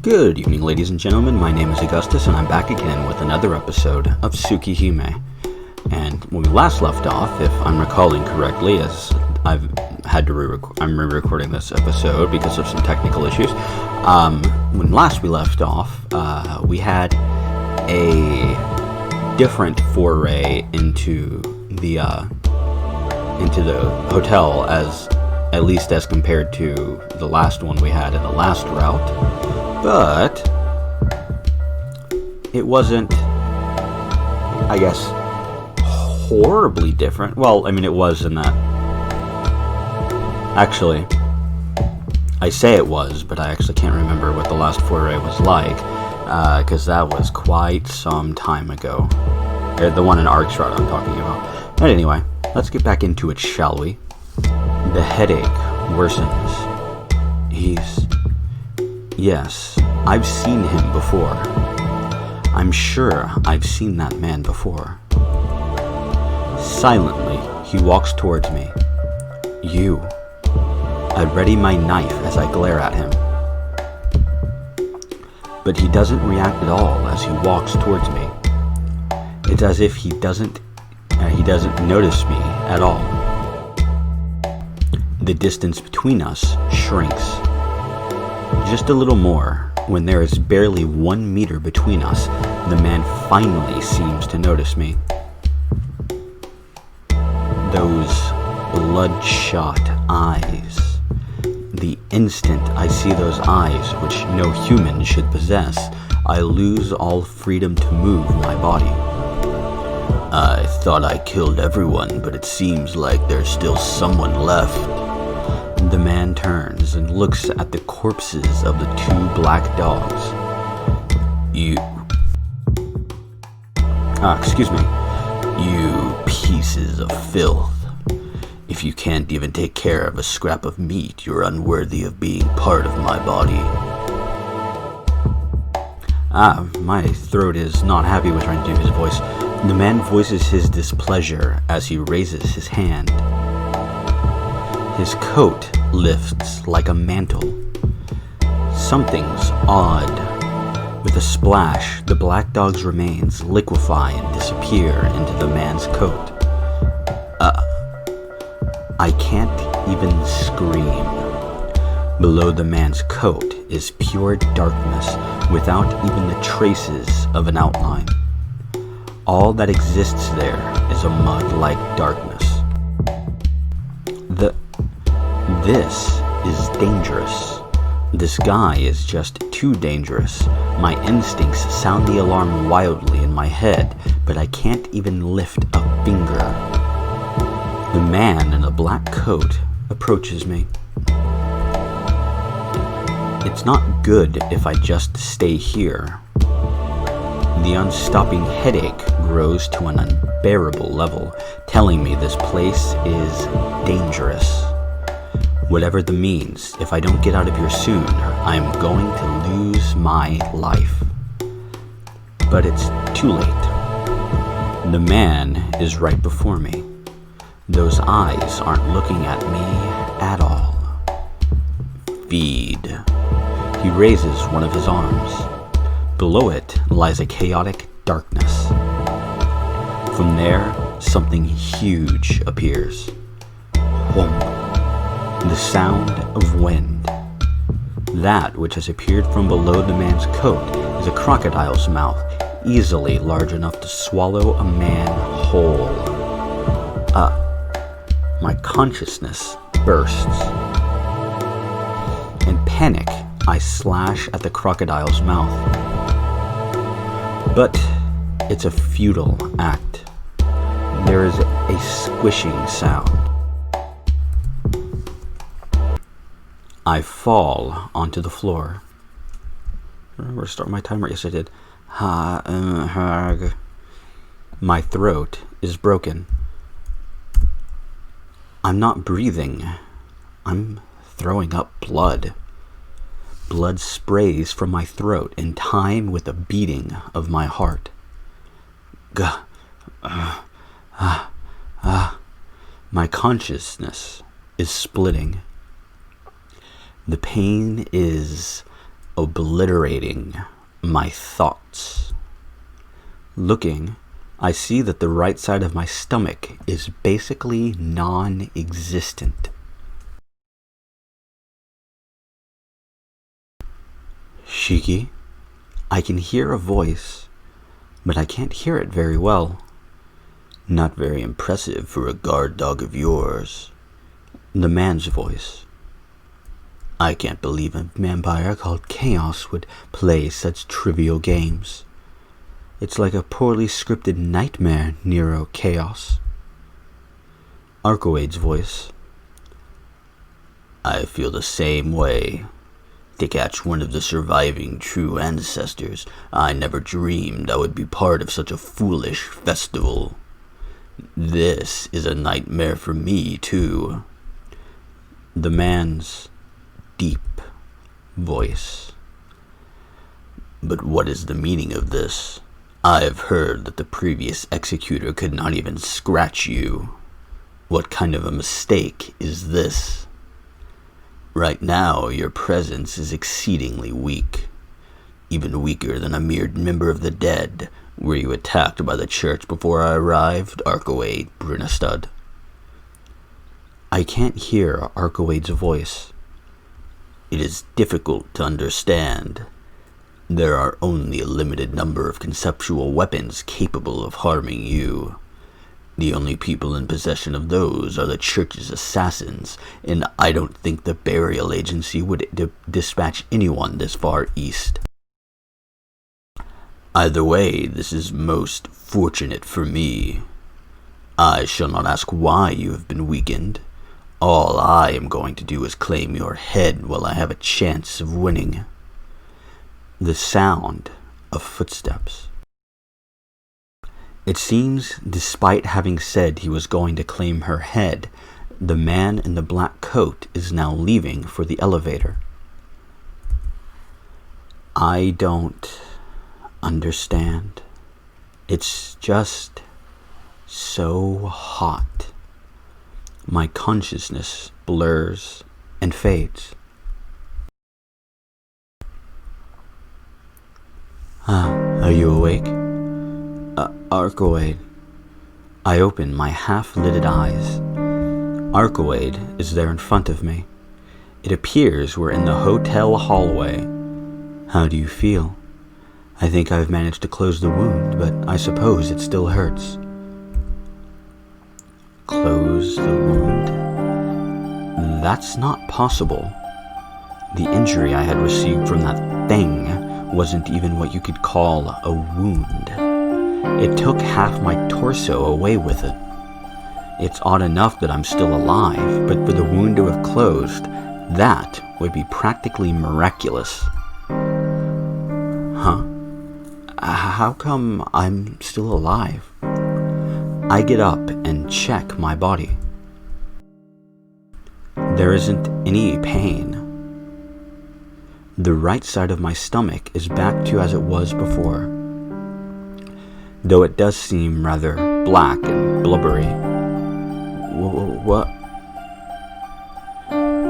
Good evening, ladies and gentlemen. My name is Augustus, and I'm back again with another episode of Tsukihime. And when we last left off, if I'm recalling correctly, as I've had to I'm re-recording this episode because of some technical issues. When last we left off, we had a different foray into the hotel, at least as compared to the last one we had in the last route. But it wasn't, I guess, horribly different. Well, I mean, it was in that. Actually, I say it was, but I actually can't remember what the last foray was like, because that was quite some time ago. The one in Archroad I'm talking about. But anyway, let's get back into it, shall we? The headache worsens. Yes, I've seen him before. I'm sure I've seen that man before. Silently, he walks towards me. I ready my knife as I glare at him. But he doesn't react at all as he walks towards me. It's as if he doesn't notice me at all. The distance between us shrinks. Just a little more, when there is barely 1 meter between us, the man finally seems to notice me. Those bloodshot eyes. The instant I see those eyes, which no human should possess, I lose all freedom to move my body. I thought I killed everyone, but it seems like there's still someone left. The man turns and looks at the corpses of the 2 black dogs. Excuse me. You pieces of filth. If you can't even take care of a scrap of meat, you're unworthy of being part of my body. My throat is not happy with trying to do his voice. The man voices his displeasure as he raises his hand. His coat lifts like a mantle. Something's odd. With a splash, the black dog's remains liquefy and disappear into the man's coat. I can't even scream. Below the man's coat is pure darkness without even the traces of an outline. All that exists there is a mud-like darkness. This is dangerous. This guy is just too dangerous. My instincts sound the alarm wildly in my head, but I can't even lift a finger. The man in a black coat approaches me. It's not good if I just stay here. The unstopping headache grows to an unbearable level, telling me this place is dangerous. Whatever the means, if I don't get out of here soon, I'm going to lose my life. But it's too late. The man is right before me. Those eyes aren't looking at me at all. Feed. He raises one of his arms. Below it lies a chaotic darkness. From there, something huge appears. Whoomp. The sound of wind. That which has appeared from below the man's coat is a crocodile's mouth, easily large enough to swallow a man whole. My consciousness bursts. In panic, I slash at the crocodile's mouth. But it's a futile act. There is a squishing sound. I fall onto the floor. Remember to start my timer? Yes, I did. My throat is broken. I'm not breathing. I'm throwing up blood. Blood sprays from my throat in time with the beating of my heart. My consciousness is splitting. The pain is obliterating my thoughts. Looking, I see that the right side of my stomach is basically non-existent. Shiki, I can hear a voice, but I can't hear it very well. Not very impressive for a guard dog of yours. The man's voice. I can't believe a vampire called Chaos would play such trivial games. It's like a poorly scripted nightmare, Nero Chaos. Arcoade's voice. I feel the same way. To catch one of the surviving true ancestors, I never dreamed I would be part of such a foolish festival. This is a nightmare for me, too. The man's deep voice. But what is the meaning of this? I've heard that the previous executor could not even scratch you. What kind of a mistake is this? Right now, your presence is exceedingly weak. Even weaker than a mere member of the dead. Were you attacked by the church before I arrived, Arcoade Brunestad? I can't hear Arcoade's voice. It is difficult to understand. There are only a limited number of conceptual weapons capable of harming you. The only people in possession of those are the church's assassins, and I don't think the burial agency would dispatch anyone this far east. Either way, this is most fortunate for me. I shall not ask why you have been weakened. All I am going to do is claim your head while I have a chance of winning. The sound of footsteps. It seems, despite having said he was going to claim her head, the man in the black coat is now leaving for the elevator. I don't understand. It's just so hot. My consciousness blurs and fades. Are you awake? Arcoade. I open my half-lidded eyes. Arcoade is there in front of me. It appears we're in the hotel hallway. How do you feel? I think I've managed to close the wound, but I suppose it still hurts. Close the wound? That's not possible. The injury I had received from that thing wasn't even what you could call a wound. It took half my torso away with it. It's odd enough that I'm still alive, but for the wound to have closed, that would be practically miraculous. Huh? How come I'm still alive? I get up and check my body. There isn't any pain. The right side of my stomach is back to as it was before, though it does seem rather black and blubbery.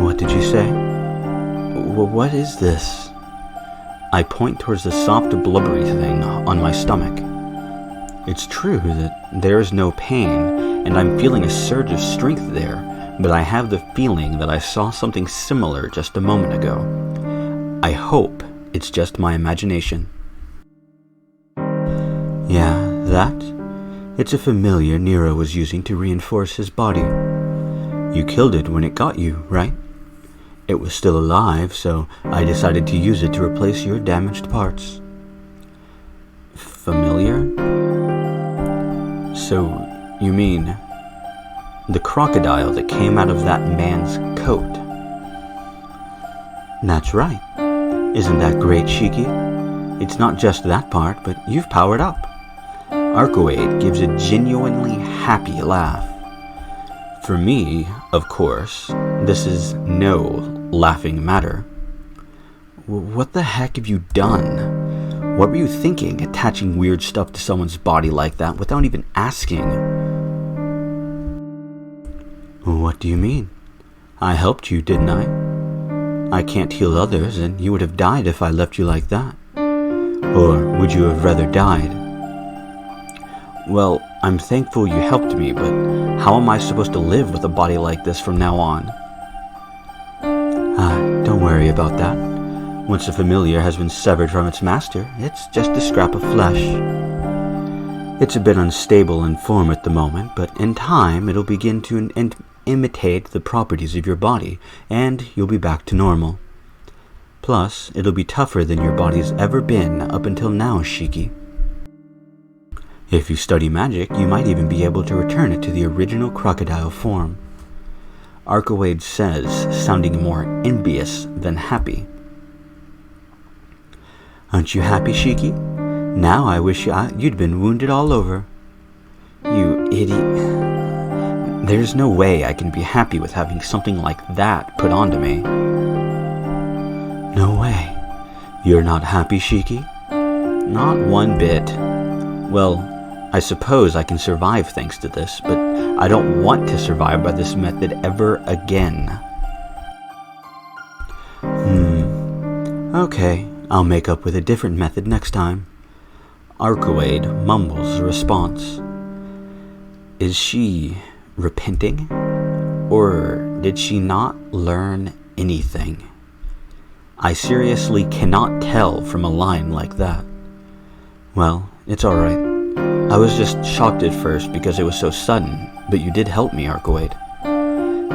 What did you say? What is this? I point towards the soft blubbery thing on my stomach. It's true that there is no pain, and I'm feeling a surge of strength there, but I have the feeling that I saw something similar just a moment ago. I hope it's just my imagination. Yeah, that? It's a familiar Nero was using to reinforce his body. You killed it when it got you, right? It was still alive, so I decided to use it to replace your damaged parts. Familiar? So, you mean the crocodile that came out of that man's coat? That's right. Isn't that great, Shiki? It's not just that part, but you've powered up. Arcoade gives a genuinely happy laugh. For me, of course, this is no laughing matter. What the heck have you done? What were you thinking, attaching weird stuff to someone's body like that without even asking? What do you mean? I helped you, didn't I? I can't heal others, and you would have died if I left you like that. Or would you have rather died? Well, I'm thankful you helped me, but how am I supposed to live with a body like this from now on? Don't worry about that. Once a familiar has been severed from its master, it's just a scrap of flesh. It's a bit unstable in form at the moment, but in time it'll begin to imitate the properties of your body, and you'll be back to normal. Plus, it'll be tougher than your body's ever been up until now, Shiki. If you study magic, you might even be able to return it to the original crocodile form. Arkawade says, sounding more envious than happy. Aren't you happy, Shiki? Now I wish you'd been wounded all over. You idiot. There's no way I can be happy with having something like that put onto me. No way. You're not happy, Shiki? Not one bit. Well, I suppose I can survive thanks to this, but I don't want to survive by this method ever again. Okay, I'll make up with a different method next time. Arkawade mumbles a response. Is she repenting? Or did she not learn anything? I seriously cannot tell from a line like that. Well, it's alright. I was just shocked at first because it was so sudden, but you did help me, Arkawade.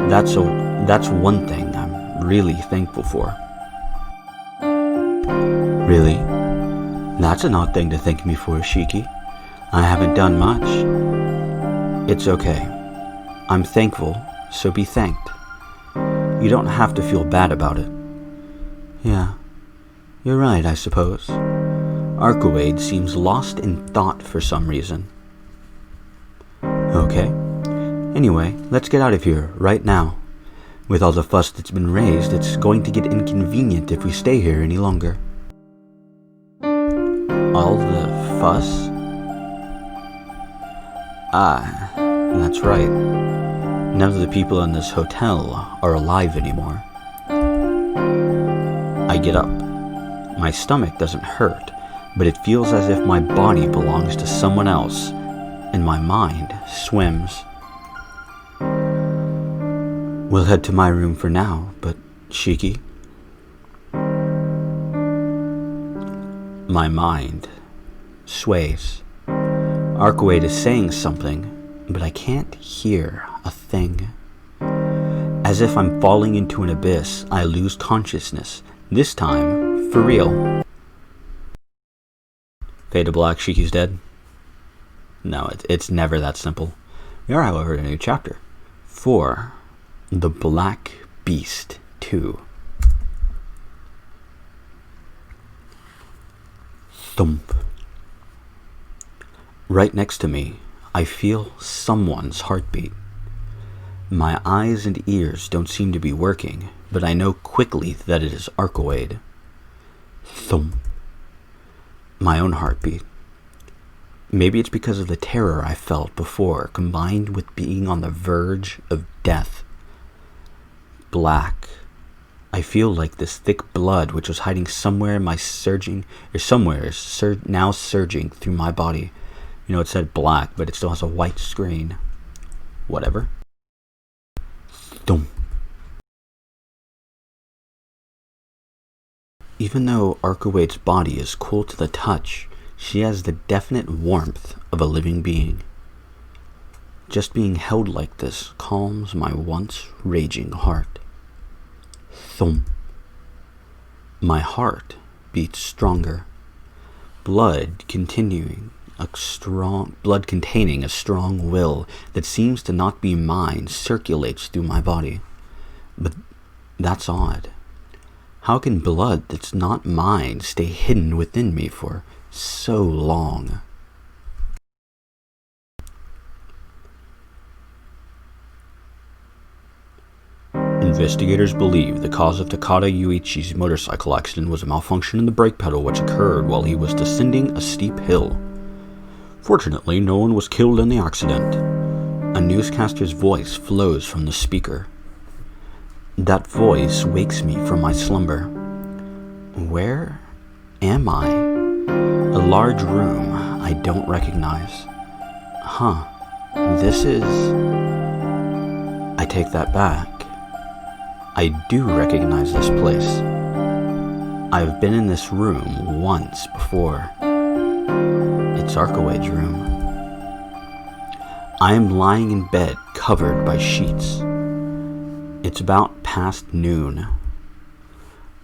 That's one thing I'm really thankful for. Really? That's an odd thing to thank me for, Shiki. I haven't done much. It's okay. I'm thankful, so be thanked. You don't have to feel bad about it. Yeah, you're right, I suppose. Arkawade seems lost in thought for some reason. Okay. Anyway, let's get out of here, right now. With all the fuss that's been raised, it's going to get inconvenient if we stay here any longer. All the fuss? That's right. None of the people in this hotel are alive anymore. I get up. My stomach doesn't hurt, but it feels as if my body belongs to someone else, and my mind swims. We'll head to my room for now, but Shiki? My mind sways. Arkawade is saying something, but I can't hear a thing. As if I'm falling into an abyss, I lose consciousness, this time for real. Fade to black, Shiki's dead? No, it's never that simple. We are, however, in a new chapter. 4. The Black Beast 2. Thump. Right next to me, I feel someone's heartbeat. My eyes and ears don't seem to be working, but I know quickly that it is Arkawade. Thump. My own heartbeat. Maybe it's because of the terror I felt before, combined with being on the verge of death. Black. I feel like this thick blood which was hiding somewhere in my now surging through my body. You know, it said black, but it still has a white screen. Whatever. Thump. Even though Arkawade's body is cool to the touch, she has the definite warmth of a living being. Just being held like this calms my once raging heart. Thump. My heart beats stronger. Blood containing a strong will that seems to not be mine circulates through my body. But that's odd. How can blood that's not mine stay hidden within me for so long? Investigators believe the cause of Takada Yuichi's motorcycle accident was a malfunction in the brake pedal which occurred while he was descending a steep hill. Fortunately, no one was killed in the accident. A newscaster's voice flows from the speaker. That voice wakes me from my slumber. Where am I? A large room I don't recognize. This is... I take that back. I do recognize this place. I've been in this room once before. It's Arcowade's room. I am lying in bed covered by sheets. It's about past noon.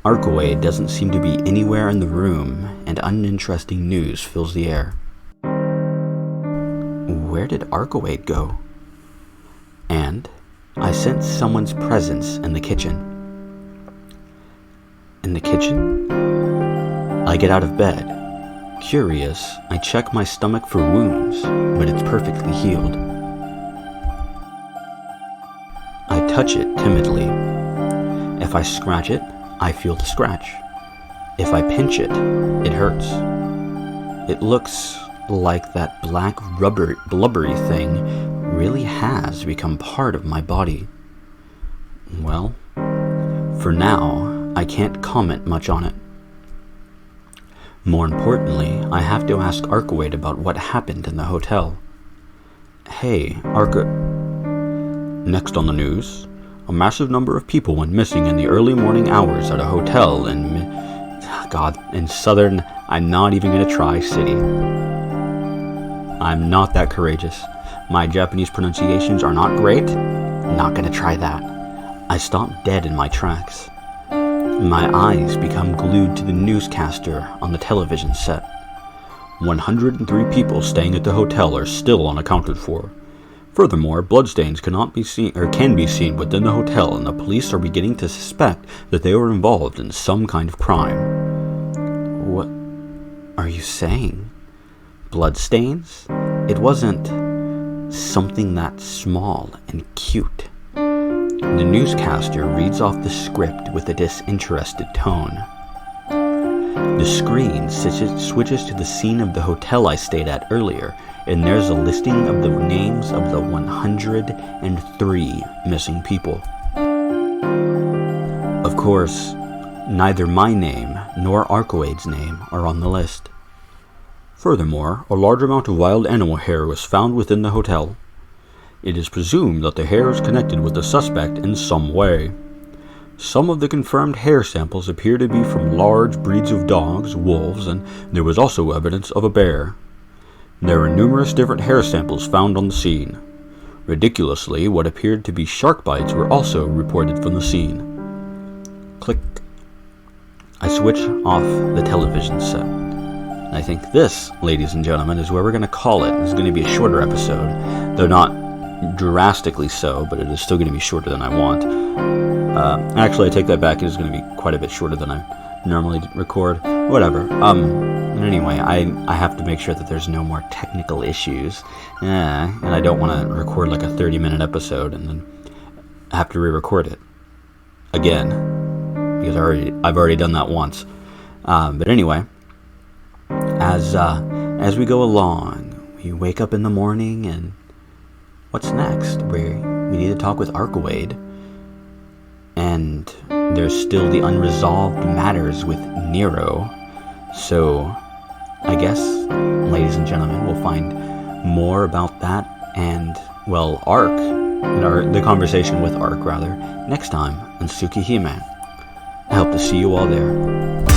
Arcowade doesn't seem to be anywhere in the room, and uninteresting news fills the air. Where did Arcowade go? And I sense someone's presence in the kitchen. In the kitchen? I get out of bed. Curious, I check my stomach for wounds, but it's perfectly healed. I touch it timidly. If I scratch it, I feel the scratch. If I pinch it, it hurts. It looks like that black blubbery thing really has become part of my body. Well, for now, I can't comment much on it. More importantly, I have to ask Arcowade about what happened in the hotel. Hey, Next on the news, a massive number of people went missing in the early morning hours at a hotel in southern, I'm not even going to try, city. I'm not that courageous. My Japanese pronunciations are not great. Not going to try that. I stop dead in my tracks. My eyes become glued to the newscaster on the television set. 103 people staying at the hotel are still unaccounted for. Furthermore, bloodstains can be seen within the hotel, and the police are beginning to suspect that they were involved in some kind of crime. What are you saying? Bloodstains? It wasn't something that small and cute. The newscaster reads off the script with a disinterested tone. The screen switches to the scene of the hotel I stayed at earlier, and there's a listing of the names of the 103 missing people. Of course, neither my name nor Arcowade's name are on the list. Furthermore, a large amount of wild animal hair was found within the hotel. It is presumed that the hair is connected with the suspect in some way. Some of the confirmed hair samples appear to be from large breeds of dogs, wolves, and there was also evidence of a bear. There are numerous different hair samples found on the scene. Ridiculously, what appeared to be shark bites were also reported from the scene. Click. I switch off the television set. I think this, ladies and gentlemen, is where we're going to call it. This is going to be a shorter episode, though not drastically so, but it is still going to be shorter than I want. Actually, I take that back. It is going to be quite a bit shorter than I normally record. Whatever. Anyway, I have to make sure that there's no more technical issues. And I don't want to record like a 30-minute episode and then have to re-record it again, because I've already done that once. But anyway, as we go along, we wake up in the morning, and what's next? We need to talk with Arcowade, and there's still the unresolved matters with Nero. So I guess, ladies and gentlemen, we'll find more about that and, well, the conversation with Arc, rather, next time on Tsukihime. I hope to see you all there.